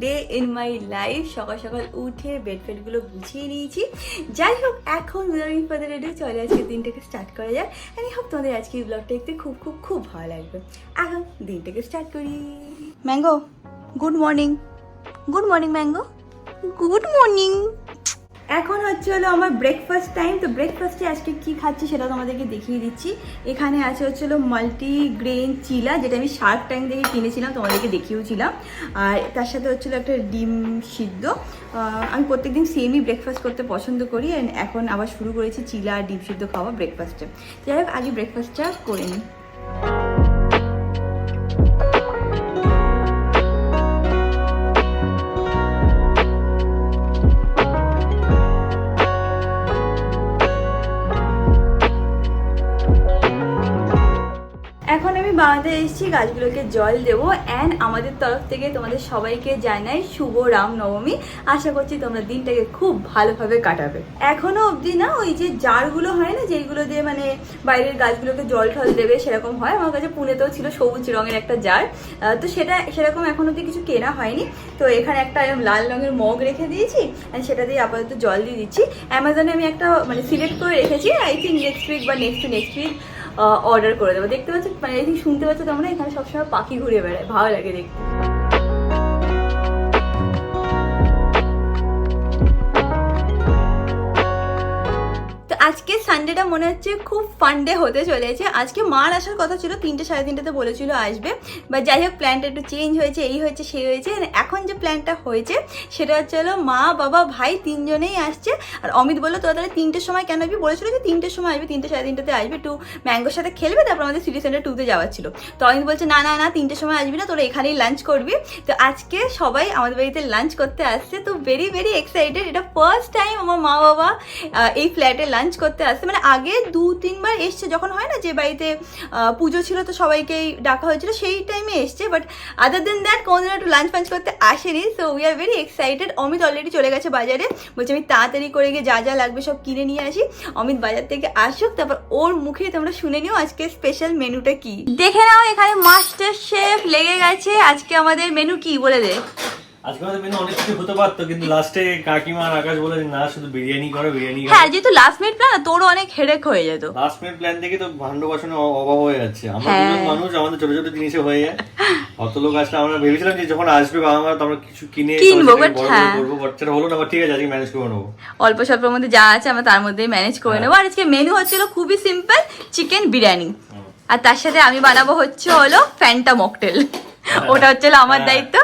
Day in my life. সকাল সকাল উঠে বেডফেডগুলো গুছিয়ে নিয়েছি। যাই হোক, এখন উইদাউট ফার্দার এডু চলে আজকে দিনটাকে স্টার্ট করা যাক। আমি হোপ তোমাদের আজকে এই ব্লগটা দেখতে খুব খুব খুব ভালো লাগবে। এখন দিনটাকে স্টার্ট করি। Mango, good morning. Good morning mango, good morning. এখন হচ্ছে হলো আমার ব্রেকফাস্ট টাইম। তো ব্রেকফাস্টে আজকে কি খাচ্ছি সেটা তোমাদেরকে দেখিয়ে দিচ্ছি। এখানে আছে হচ্ছে হলো মাল্টিগ্রেন চিলা, যেটা আমি শার্ক ট্যাঙ্ক থেকে কিনেছিলাম, তোমাদেরকে দেখিয়েওছিলাম। আর তার সাথে হচ্ছিলো একটা ডিম সিদ্ধ। আমি প্রত্যেকদিন সেমই ব্রেকফাস্ট করতে পছন্দ করি। অ্যান্ড এখন আবার শুরু করেছি চিলা আর ডিম সিদ্ধ খাওয়া ব্রেকফাস্টে। যাই হোক, আগে ব্রেকফাস্টটা করে নিই। এখন আমি বাগানে এসেছি গাছগুলোকে জল দেবো। অ্যান্ড আমাদের তরফ থেকে তোমাদের সবাইকে জানাই শুভ রামনবমী। আশা করছি তোমরা দিনটাকে খুব ভালোভাবে কাটাবে। এখনো অবধি না ওই যে জারগুলো হয় না, যেগুলো দিয়ে মানে বাইরের গাছগুলোকে জল ঠল দেবে, সেরকম হয়। আমার কাছে পুনেতেও ছিল সবুজ রঙের একটা জার, তো সেরকম এখন অবধি কিছু কেনা হয়নি। তো এখানে একটা লাল রঙের মগ রেখে দিয়েছি, অ্যান্ড সেটা দিয়ে আপাতত জল দিয়ে দিচ্ছি। অ্যামাজনে আমি একটা মানে সিলেক্ট করে রেখেছি। আই থিঙ্ক নেক্সট উইক বা নেক্সট উইক অর্ডার করে দেবো। দেখতে পাচ্ছ, মানে এই শুনতে পাচ্ছ তোমরা, এখানে সবসময় পাখি ঘুরে বেড়ায়, ভালো লাগে দেখতে। আজকে সানডেটা মনে হচ্ছে খুব ফান ডে হতে চলেছে। আজকে মার আসার কথা ছিল, 3টে সাড়ে 3টেতে বলেছিল আসবে, বা যাই হোক প্ল্যানটা একটু চেঞ্জ হয়েছে, এই হয়েছে সেই হয়েছে। এখন যে প্ল্যানটা হয়েছে সেটা হচ্ছে হলো মা বাবা ভাই 3জনেই আসছে। আর অমিত বললো তোরা তাহলে 3টের সময় কেন আসবি, বলেছিল যে 3টের সময় আসবে, 3টে সাড়ে 3টেতে আসবে, একটু ম্যাঙ্গোর সাথে খেলবে, তারপর আমাদের সিটি সেন্টার 2তে যাওয়ার ছিল। তো অমিত বলছে না না না 3টের সময় আসবি না, তোরা এখানেই লাঞ্চ করবি। তো আজকে সবাই আমাদের বাড়িতে লাঞ্চ করতে আসছে। তো ভেরি ভেরি এক্সাইটেড। এটা ফার্স্ট টাইম আমার মা বাবা এই ফ্ল্যাটে লাঞ্চ করতে আসছে। মানে আগে 2-3 বার এসছে, যখন হয় না যে বাড়িতে পুজো ছিল তো সবাইকেই ডাকা হয়েছিল, সেই টাইমে এসছে। বাট আদার দেন দ্যাট কোনোদিন একটু লাঞ্চ ফাঞ্চ করতে আসেনি। So we are very excited. Amit already চলে গেছে বাজারে, বলছে আমি তাড়াতাড়ি করে গিয়ে যা যা লাগবে সব কিনে নিয়ে আসি। অমিত বাজার থেকে আসুক, তারপর ওর মুখে তোমরা শুনে নিও আজকে স্পেশাল মেনুটা কি। দেখে নাও, এখানে মাস্টার শেফ লেগে গেছে। আজকে আমাদের মেনু কি বলে দে। আজকে আমাদের মেনু অনেক কিছু হতে পারতো, কিন্তু লাস্টে কাকিমা আর আকাশ বলে না শুধু বিরিয়ানি করো, বিরিয়ানি করো। হ্যাঁ, যেহেতু লাস্ট মিনিট প্ল্যান, তোরও অনেক হেডেক হয়ে যেত। লাস্ট মিনিট প্ল্যান থেকে তো ভান্ড বাসনের অভাব হয়ে যাচ্ছে। আমরা দুজন মানুষ, আমাদের ছোট ছোট জিনিসে হয়ে যায়। অত লোক আসলে আমরা ভেবেছিলাম যে যখন আসবে বাবা মা তো আমরা কিছু কিনবো, বাট করবো, বাট সেটা হলো না। ঠিক আছে, আজকে ম্যানেজ করে নেবো। অল্প স্বল্পের মধ্যে যা আছে আমরা তার মধ্যেই ম্যানেজ করে নেবো। আর আজকে মেনু হচ্ছিল খুবই সিম্পল, চিকেন বিরিয়ানি। আর তার সাথে আমি বানাবো হচ্ছে হলো ফ্যান্টা মকটেল। ওটা হচ্ছে আমার দায়িত্ব।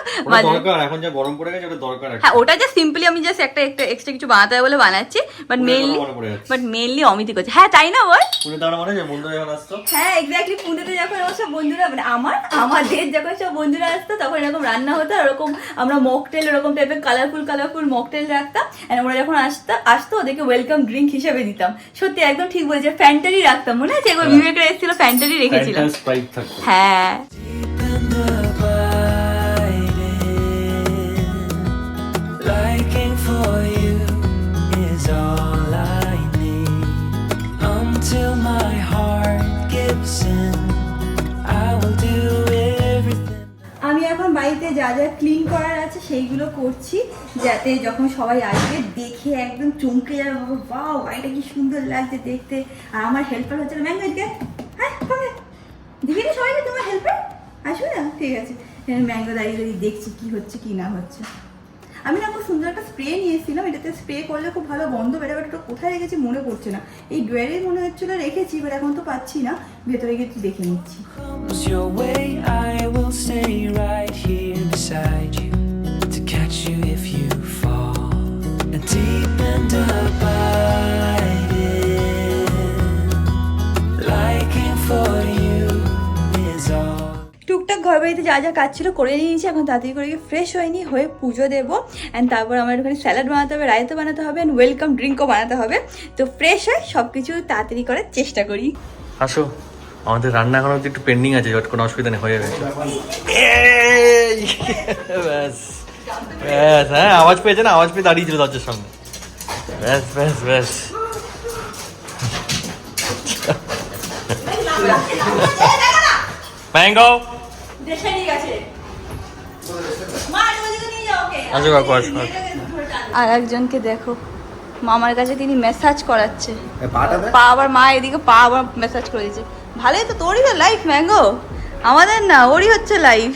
এখন যা গরম পড়ে গেছে, ওটা দরকার। হ্যাঁ, ওটা জাস্ট সিম্পলি আমি জাস্ট একটা এক্সট্রা কিছু বানাতে হবে বলে বানাচ্ছি। বাট মেইনলি অমিতই করছে। হ্যাঁ তাই না বল। হ্যাঁ এক্স্যাক্টলি, পুনেতে যখন আমার সব বন্ধুরা, মানে আমাদের যখন সব বন্ধুরা আসতো তখন এরকম রান্না হতো। ওরকম আমরা মকটেল, ওরকম টাইপের কালারফুল মকটেল রাখতাম। এন্ড ওরা যখন আসতো ওদেরকে ওয়েলকাম ড্রিঙ্ক হিসেবে দিতাম। সত্যি একদম ঠিক বলেছে, ফ্যান্টারি রাখতাম। মনে আছে একবার বিবেকরা এসেছিল, ফ্যান্টারি রেখেছিলাম। হ্যাঁ আমি এখন বাড়িতে যা যা ক্লিন করার আছে সেইগুলো করছি, যাতে যখন সবাই আসবে দেখে একদম চমকে যাবে, বাহ বাড়িটা কি সুন্দর লাগছে দেখতে। আর আমার হেল্পার হচ্ছে ম্যাঙ্গো। হ্যাঁ দেখে নি সবাইকে তোমার হেল্পার আসবে না, ঠিক আছে। ম্যাঙ্গো দাঁড়িয়ে দেখছি কি হচ্ছে কি না হচ্ছে। আমি না খুব সুন্দর একটা স্প্রে নিয়ে এসেছিলাম, এটাতে স্প্রে করলে খুব ভালো গন্ধ বেরোবে। বাট ওটা কোথায় রেখেছি মনে পড়ছে না। এই ডোয়ারে মনে হচ্ছিল রেখেছি, বাট এখন তো পাচ্ছি না। ভেতরে গিয়ে একটু দেখে নিচ্ছি। টুকটাক ঘর বাড়িতে যা যা কাজ ছিল করে নিয়েছি। এখন তাড়াতাড়ি করে ফ্রেশ হয়নি, হয়ে পুজো দেবো। অ্যান্ড তারপর আমার ওখানে স্যালাড বানাতে হবে, রায়তা বানাতে হবে, অ্যান্ড ওয়েলকাম ড্রিঙ্কও বানাতে হবে। তো ফ্রেশ হয় সব কিছু তাড়াতাড়ি করার চেষ্টা করি। আসো, আমাদের রান্না এখনো একটু পেন্ডিং আছে, কোনো অসুবিধা নেই, হয়ে যাবে। ব্যাস ব্যাস, হ্যাঁ আওয়াজ পেয়েছে না, আওয়াজ পেয়ে দাঁড়িয়েছিল দরজার সামনে। ব্যাস ব্যাস ব্যাস। ম্যাঙ্গো দেশে নিয়ে গেছে মা, ওদিকে নিয়ে যাও ওকে। আসো কাকু আসো। আর একজনকে দেখো মামার কাছে তিনি ম্যাসাজ করাচ্ছে পাটা পা, আবার মা এদিকে পা আবার ম্যাসাজ করে দিচ্ছে। ভালোই তো, তোরই তো লাইফ ম্যাঙ্গো, আমাদের না, ওরই হচ্ছে লাইফ।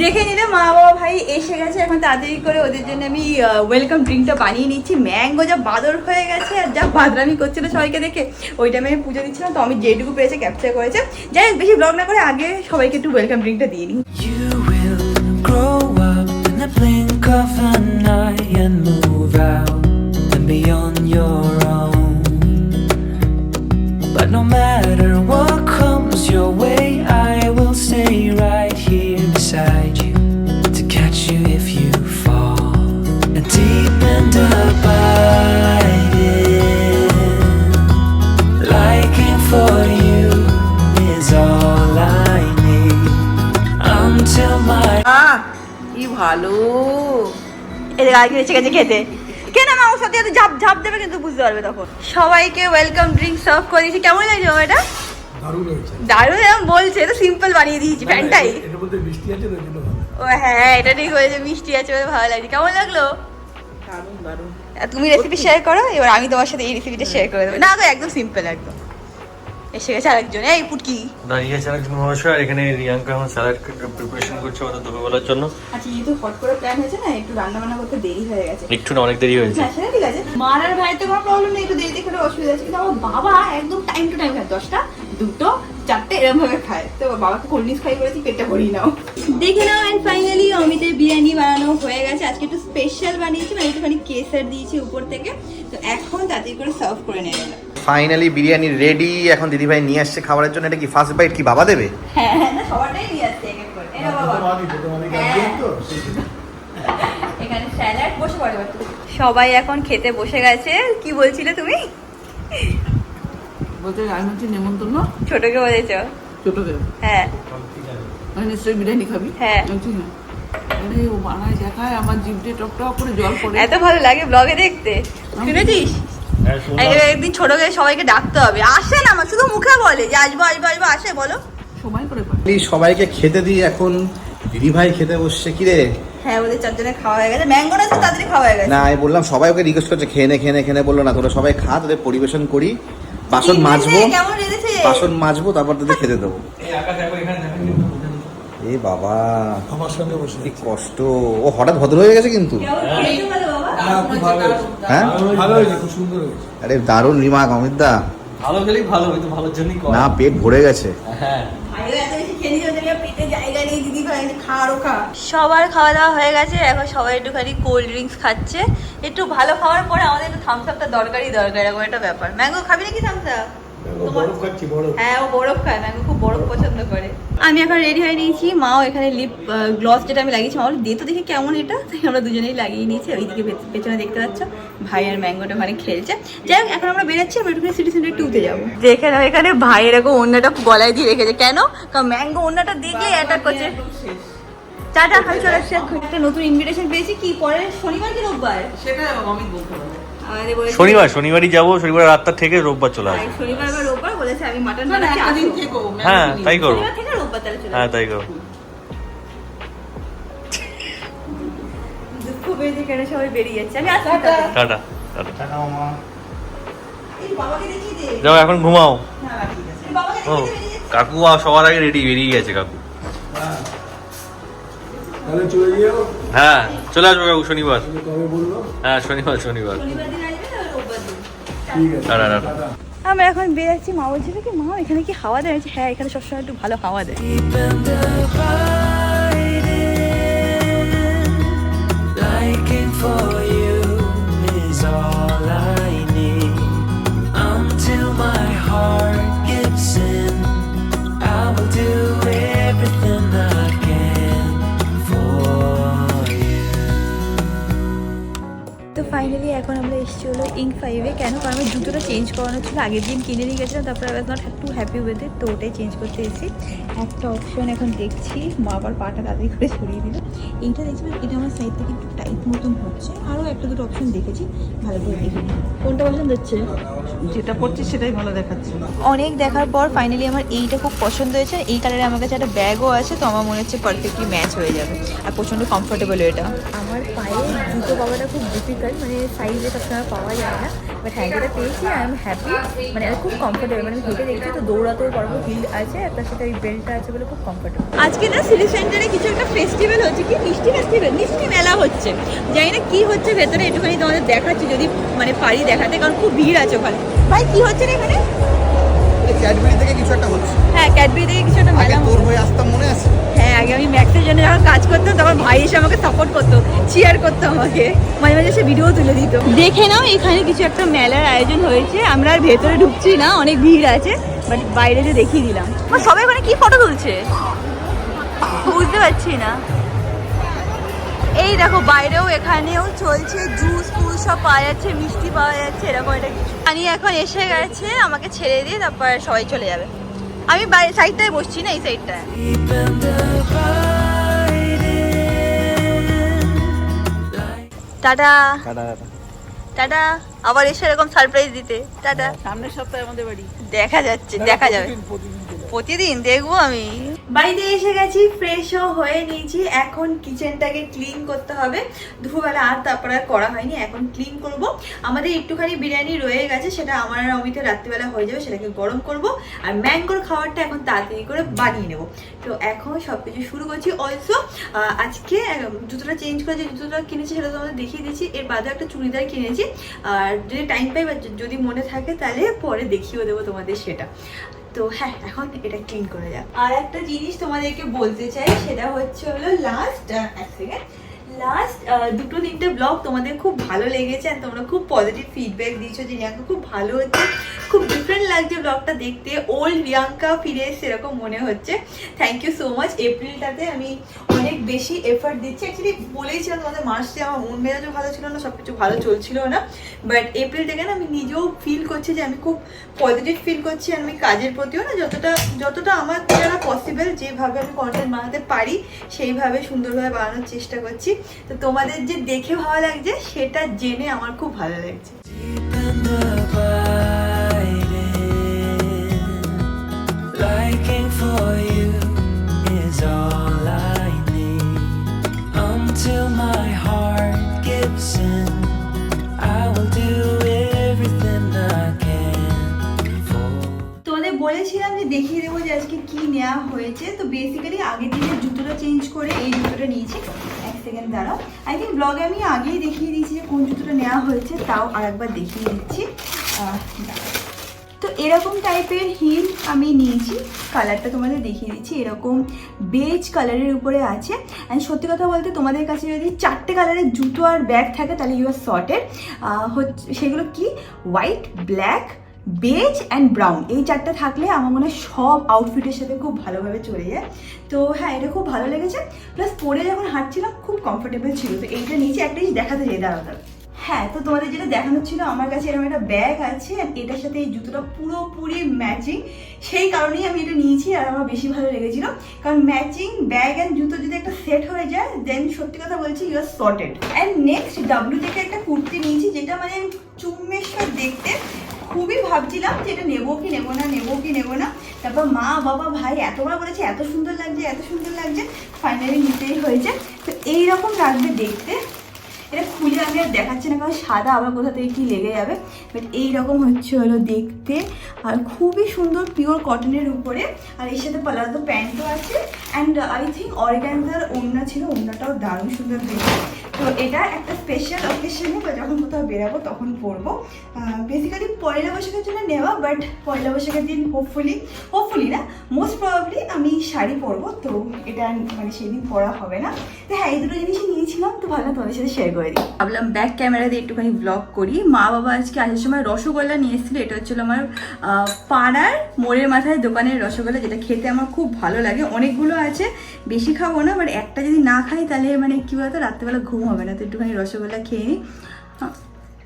দেখে নিলে মা বাবা ভাই এসে গেছে, এখন তাড়াতাড়ি করে ওদের জন্য আমি ওয়েলকাম ড্রিঙ্কটা বানিয়ে নিচ্ছি। ম্যাঙ্গো যা বাদর হয়ে গেছে আর যা বাদরামি করছিল সবাইকে দেখে, ওই টাইমে আমি পুজো দিচ্ছিলাম, তো আমি যেটুকু পেয়েছে ক্যাপচার করেছে। যাই হোক, বেশি ব্লগ না করে আগে সবাইকে একটু ওয়েলকাম ড্রিঙ্কটা দিয়ে নিই। You will grow up in the blink of an eye and move out and be on your own. But no matter what comes your way, I will stay right here beside you to catch you if you fall. And deep and abiding, liking for you is all I need until my কি ভালো। এদের আগে এসে গেছে খেতে, কেন মা ওর সাথে ঝাপ ঝাপ দেবে কিন্তু বুঝতে পারবে তখন। সবাইকে ওয়েলকাম ড্রিঙ্ক সার্ভ করে দিয়েছি। কেমন লাগছে বাবা এটা? দারুণ এরকম বলছে, এটা সিম্পল বানিয়ে দিয়েছি প্যান্টাই। ও হ্যাঁ, এটা ঠিক হয়েছে, মিষ্টি আছে বলে ভালো লাগছে। কেমন লাগলো? দারুণ দারুণ। তুমি রেসিপি শেয়ার করো, এবার আমি তোমার সাথে এই রেসিপিটা শেয়ার করে দেবো। না গো, একদম সিম্পল একদম। এসে গেছে আরেকজন, এই পুটকি। দাঁড়িয়ে আছে আরেকজন মহাশয়, আর এখানে রিয়াঙ্কা এখন স্যালাড প্রিপারেশন করছে আমাদের দুপুরবেলার জন্য। আচ্ছা, যেহেতু হট করে প্ল্যান হয়েছে না, একটু রান্না বান্না করতে দেরি হয়ে গেছে। একটু না, অনেক দেরি হয়েছে। হ্যাঁ, সেটা ঠিক আছে। মার আর ভাইয়ের তো কোনো প্রবলেম নেই, একটু দেরিতে খেলে অসুবিধা আছে, কিন্তু আমার বাবা একদম টাইম টু টাইম খায়, 10টা 2টো 4টে এরকম ভাবে খায়। তো বাবাকে কোল্ড ড্রিঙ্কস খাই বলেছি, পেটটা ভরিয়ে নাও। দেখে নাও, এন্ড ফাইনালি অমিতের বিরিয়ানি বানানো হয়ে গেছে। আজকে একটু স্পেশাল বানিয়েছি, মানে একটুখানি কেসার দিয়েছি উপর থেকে। তো এখন তাড়াতাড়ি করে সার্ভ করে নেওয়া গেল। Finally biryani ready. এখন দিদিভাই নিয়ে আসছে খাবারের জন্য। এটা কি ফার্স্ট বাইট কি বাবা দেবে? হ্যাঁ হ্যাঁ, না সবারটাই নিয়ে আসছে এক এক করে। এই নাও বাবা। হ্যাঁ। এখানে স্যালাড, বসে পড়ে বাবা। সবাই এখন খেতে বসে গেছে। কি বলছিলে তুমি? বলতে রাজমন্ত্রী নেমন্তন্ন ছোটকে বলেছো? ছোট দেব, হ্যাঁ মানে নিশ্চয়ই বিরিয়ানি খাবি। হ্যাঁ। বলছি না, আরে ও বানায় দেখায়, আমার জিভে টক টক করে জল পড়ে। এত ভালো লাগে ব্লগে দেখতে, শুনেছিস? হ্যাঁ, শুনলাম। একদিন ছোটকে সবাইকে ডাকতে হবে। আসে না, আমার শুধু মুখে বলে যে আসবো আসবো আসবো, আসে বলো? সময় করে পায়। সবাইকে খেতে দিই, এখন দিদিভাই খেতে বসছে। কি রে? হ্যাঁ, ওদের 4 জনের খাওয়া হয়ে গেছে। ম্যাঙ্গো না, তাড়াতাড়ি খাওয়া হয়ে গেছে। না, আমি বললাম সবাই ওকে রিকোয়েস্ট করছে খেয়ে নে খেয়ে নে খেয়ে নে, বললো না তোরা সবাই খা, তোদের পরিবেশন করি, বাসন মাজবো, কেমন রেঁধেছে? বাসন মাজবো, তারপর তোদের খেতে দেবো। এ বাবা, আমার সঙ্গে বসে কি কষ্ট। ও হঠাৎ ভদ্র হয়ে গেছে কিন্তু। কেমন খেয়েছো বলো বাবা? হ্যাঁ, ভালো হয়েছে, খুব সুন্দর হয়েছে। আরে দারুণ রিমার্ক অমিত দা। ভালো খেলেই ভালো, হয়তো ভালোর জন্যই কর। না, পেট ভরে গেছে। হ্যাঁ, ভাইও এত বেশি খেয়ে নিয়েছে, ওদের পেটে জায়গা নেই। দিদি ভাই খা আরো খা। সবার খাওয়া দাওয়া হয়ে গেছে, এখন সবাই একটুখানি কোল্ড ড্রিঙ্কস খাচ্ছে। একটু ভালো খাওয়ার পরে আমাদের একটু থামস আপটা দরকার, এরকম একটা ব্যাপার। ম্যাঙ্গো খাবি নাকি থামস আপ? বরফ খাচ্ছি, বরফ। হ্যাঁ, ও বরফ খায়, ম্যাঙ্গো খুব বরফ পছন্দ করে। আমি এখন রেডি হয়ে নিয়েছি। মাও এখানে লিপ গ্লস যেটা আমি লাগিয়েছি, মা বলে দে তো দেখি কেমন এটা। তাই আমরা দুজনেই লাগিয়ে নিয়েছি। ওইদিকে পেছনে দেখতে পাচ্ছ ভাই আর ম্যাঙ্গোটা ওখানে খেলছে। যাই হোক, এখন আমরা বেরোচ্ছি, আমরা একটু সিটি সেন্টার 2-তে যাবো। দেখে নাও, এখানে ভাই এরকম অন্যটা গলায় দিয়ে রেখেছে। কেন? কারণ ম্যাঙ্গো অন্যটা দেখলেই অ্যাটাক করছে। টাটা, আমি চলে আসছি। একটা নতুন ইনভিটেশন পেয়েছি। কি পরের শনিবার কি রোববার? সেটা অমিত বলতে পারবে। আমাদের বলেছে শনিবারই যাবো, শনিবার রাতটা থেকে রোববার চলে আসবো। শনিবার বা রোববার বলেছে। আমি মাটন না, বানাচ্ছি, একটা দিন আসো। থেকো। হ্যাঁ, তাই করবো। শনিবার থেকে রোববার তাহলে চলে হ্যাঁ, আসবো। তাই করবো। দুঃখ পেয়েছে কেন সবাই বেরিয়ে যাচ্ছে। আমি আসছি। Tata tata. এই বাবাকে দেখিয়ে দে। যাও, এখন ঘুমাও। হ্যাঁ, ঠিক আছে। এই বাবাকে ও, দেখিয়ে দে, বেরিয়ে যাচ্ছে। কাকু সবার আগে রেডি, বেরিয়ে গেছে কাকু। তাহলে চলে যাও। হ্যাঁ, চলে আসবো কাকু শনিবার। কবে বললো? হ্যাঁ, শনিবার। শনিবার দিন আসবে না রোববার দিন? ঠিক আছে। Tata tata. আমরা এখন বেরাচ্ছি। মা বলছিল কি, মা এখানে কি হাওয়া দেয়? হ্যাঁ, এখানে সবসময় একটু ভালো হাওয়া দেয়। deep and abiding, liking for you is all I need until my heart gives in. I will do everything I can for you. তো ফাইনালি এখন আমরা এসেছি হলো ইঙ্ক 5-এ। কেন? কারণ আমি জুতোটা চেঞ্জ করানো ছিল, আগের দিন কিনে নিয়ে গেছিলাম, তারপরে I was not to happy with it, তো ওটাই চেঞ্জ করতে এসেছি। একটা অপশন এখন দেখছি, মা আবার পাটা তাড়াতাড়ি করে ছড়িয়ে দিল। এইটা দেখছি এটা আমার সাইড থেকে একটু টাইট মতন হচ্ছে, আরও একটা দুটো অপশন দেখেছি, ভালো করে দেখে নিই কোনটা পছন্দ হচ্ছে। যেটা পড়ছি সেটাই ভালো দেখাচ্ছে। অনেক দেখার পর ফাইনালি আমার এইটা খুব পছন্দ হয়েছে। এই কালারে আমার কাছে একটা ব্যাগও আছে, তো আমার মনে হচ্ছে পারফেক্টলি ম্যাচ হয়ে যাবে আর প্রচণ্ড কমফোর্টেবল এটা। আমার পায়ে জুতো পাওয়াটা খুব ডিফিকাল্ট, মানে সাইজে সবসময় পাওয়া যায় না, বাট হ্যাঁ যেটা পেয়েছি আই এম হ্যাপি, মানে খুব কমফোর্টেবল, মানে আমি হেঁটে দেখছি তো দৌড়াতেও পারবো, হিল আছে আর তার সাথে ওই বেল্টটা আছে বলে খুব কমফোর্টেবল। আজকে না সিটি সেন্টারে কিছু একটা ফেস্টিভ্যাল হচ্ছে, কি মিষ্টি ফেস্টিভ্যাল, মিষ্টি মেলা হচ্ছে, জানি না কি হচ্ছে ভেতরে, একটুখানি তোমাদের দেখাচ্ছি যদি মানে পারি দেখাতে, কারণ খুব ভিড় আছে ওখানে। ভাই কি হচ্ছে রে এখানে? ক্যাডবেরি থেকে কিছু একটা হচ্ছে। হ্যাঁ ক্যাডবেরি থেকে কিছু একটা মেলা তোর হয়ে আসতাম মনে আছে? হ্যাঁ আগে আমি ম্যাক্সের জন্য যখন কাজ করতাম তখন ভাই এসে আমাকে সাপোর্ট করতো, চিয়ার করতো আমাকে, মাঝে মাঝে সে ভিডিও তুলে দিত। দেখে নাও এখানে কিছু একটা মেলার আয়োজন হয়েছে, আমরা আর ভেতরে ঢুকছি না, অনেক ভিড় আছে, বাট বাইরে যে দেখিয়ে দিলাম। সবাই ওখানে কি ফটো তুলছে বুঝতে পারছি না। এই দেখো বাইরেও এখানেও চলছে, জুস ফুস সব পাওয়া যাচ্ছে, মিষ্টি পাওয়া যাচ্ছে, এরকম একটা কিছু। আমি এখন এসে গেছে, আমাকে ছেড়ে দিয়ে তারপর সবাই চলে যাবে। আমি বাইরে সাইডটায় বসছি না, এই সাইডটায়। Deep and divided. Tata tata, আবার এসে এরকম সারপ্রাইজ দিতে। টাটা। সামনের সপ্তাহে আমাদের বাড়ি। দেখা যাচ্ছে, দেখা যাবে প্রতিদিন দেখবো আমি। বাড়িতে এসে গেছি, ফ্রেশও হয়ে নিয়েছি, এখন কিচেনটাকে ক্লিন করতে হবে। দুপুরবেলা আর তারপরে আর করা হয়নি, এখন ক্লিন করব। আমাদের একটুখানি বিরিয়ানি রয়ে গেছে, সেটা আমার আর অমিতের রাত্রিবেলা হয়ে যাবে, সেটাকে গরম করব। আর ম্যাঙ্গোর খাবারটা এখন তাড়াতাড়ি করে বানিয়ে নেব। তো এখন সব কিছু শুরু করছি। অলসো আজকে জুতোটা চেঞ্জ করে যে জুতোটা কিনেছি সেটা তোমাদের দেখিয়ে দিয়েছি, এর বাদে একটা চুড়িদার কিনেছি, আর যদি টাইম পাই বা যদি মনে থাকে তাহলে পরে দেখিয়েও দেবো তোমাদের সেটা। তো হ্যাঁ এখন এটা ক্লিন করে যাক। আর একটা জিনিস তোমাদেরকে বলতে চাই, সেটা হচ্ছে হলো লাস্ট দুটো তিনটে ব্লগ তোমাদের খুব ভালো লেগেছে, আর তোমরা খুব পজিটিভ ফিডব্যাক দিয়েছো যে রিয়াঙ্কা খুব ভালো হচ্ছে, খুব ডিফারেন্ট লাগছে ব্লগটা দেখতে, ওল্ড রিয়াঙ্কা ফিরে এসে এরকম মনে হচ্ছে। Thank you so much. এপ্রিলটাতে আমি অনেক বেশি এফার্ট দিচ্ছি, অ্যাকচুয়ালি বলেইছিলাম তোমাদের মাসে আমার মন মেজাজও ভালো ছিল না, সব কিছু ভালো চলছিল না, বাট এপ্রিল থেকে না আমি নিজেও ফিল করছি যে আমি খুব পজিটিভ ফিল করছি, আর আমি কাজের প্রতিও না যতটা আমার দ্বারা পসিবল, যেভাবে আমি কন্টেন্ট বানাতে পারি সেইভাবে সুন্দরভাবে বানানোর চেষ্টা করছি। তো তোমাদের যে দেখে ভালো লাগছে সেটা জেনে আমার খুব ভালো লাগছে। Deep and divided. Liking for you is all I need. Until my heart gives in, I will do everything I can for. তোমাদের বলেছিলাম যে দেখিয়ে দেবো যে আজকে কি নেওয়া হয়েছে। তো বেসিক্যালি আগের দিনের জুতোটা চেঞ্জ করে এই জুতোটা নিয়েছি। এক সেকেন্ড দাঁড়াও, আই থিঙ্ক ব্লগে আমি আগেই দেখিয়ে দিয়েছি যে কোন জুতোটা নেওয়া হয়েছে, তাও আরেকবার দেখিয়ে দিচ্ছি। তো এরকম টাইপের হিল আমি নিয়েছি, কালারটা তোমাদের দেখিয়ে দিচ্ছি, এরকম বেজ কালারের উপরে আছে। অ্যান্ড সত্যি কথা বলতে তোমাদের কাছে যদি 4টে কালারের জুতো আর ব্যাগ থাকে তাহলে ইউ আর সর্টেড। হচ্ছে সেগুলো কি, white, black, beige and brown, এই 4টা থাকলে আমার মনে হয় সব আউটফিটের সাথে খুব ভালোভাবে চলে যায়। তো হ্যাঁ এটা খুব ভালো লেগেছে, প্লাস পরে যখন হাঁটছিলাম খুব কমফোর্টেবল ছিল। তো এইটা নিচে একটা জিনিস দেখাতে চাই, দাঁড়াও। হ্যাঁ তো তোমাদের যেটা দেখানো ছিল, আমার কাছে এরকম একটা ব্যাগ আছে, এটার সাথে এই জুতোটা পুরোপুরি ম্যাচিং, সেই কারণেই আমি এটা নিয়েছি। আর আমার বেশি ভালো লেগেছিল, কারণ ম্যাচিং ব্যাগ অ্যান্ড জুতো যদি একটা সেট হয়ে যায় দেন সত্যি কথা বলছি you are sorted. And next W থেকে একটা কুর্তি নিয়েছি, যেটা মানে চুম্মেশ্বর দেখতে খুবই ভাবছিলাম যে এটা নেবো কি নেবো না, তারপর মা বাবা ভাই এতবার বলেছে এত সুন্দর লাগছে, ফাইনালি নিতেই হয়েছে। তো এইরকম লাগবে দেখতে, এটা খুলে আমি আর দেখাচ্ছি না কারণ সাদা আবার কোথা থেকে কি লেগে যাবে, বাট এইরকম হচ্ছে হলো দেখতে, আর খুবই সুন্দর পিওর কটনের উপরে। আর এর সাথে পালাতো প্যান্টও আছে, অ্যান্ড আই থিঙ্ক অর্গ্যানজার ওড়না ছিল, ওড়নাটাও দারুণ সুন্দর দেখতে। তো এটা একটা স্পেশাল অকেশনে বা যখন কোথাও বেরাবো তখন পরবো। বেসিক্যালি পয়লা বৈশাখের জন্য নেওয়া, বাট পয়লা বৈশাখের দিন হোপফুলি না মোস্ট প্রবাবলি আমি শাড়ি পরবো, তো এটা মানে সেদিন পরা হবে না। তো হ্যাঁ এই দুটো জিনিসই নিয়েছিলাম, তো ভাবলাম তোমাদের সাথে শেয়ার করে দিই। ভাবলাম ব্যাক ক্যামেরা দিয়ে একটুখানি ব্লগ করি। মা বাবা আজকে আসার সময় রসগোল্লা নিয়ে এসেছিলো, এটা হচ্ছিল আমার পাড়ার মোড়ের মাথায় দোকানের রসগোল্লা, যেটা খেতে আমার খুব ভালো লাগে। অনেকগুলো আছে, বেশি খাবো না, বাট একটা যদি না খাই তাহলে মানে কী বলতো রাত্রেবেলা ঘুম হবে না, তো একটুখানি রসগোল্লা খেয়ে নিই।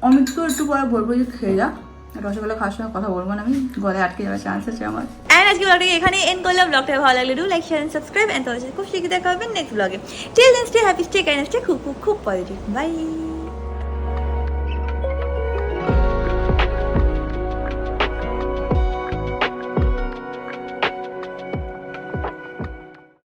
অমিতকেও একটু পরে বলবো যে খেয়ে যা, রসগোল্লা খাওয়ার সময় কথা বলবো না, আমি গলায় আটকে যাওয়ার চান্স আছে আমার। অ্যান্ড আজকে ব্লগটাকে এখানে এন্ড করলাম। ব্লগটা ভালো লাগলে do like share and subscribe, and তোমাদের সাথে খুব শিখে দেখা হবে নেক্সট ব্লগে। Till then stay happy, stay kind, stay খুব খুব খুব পজিটিভ। বাই।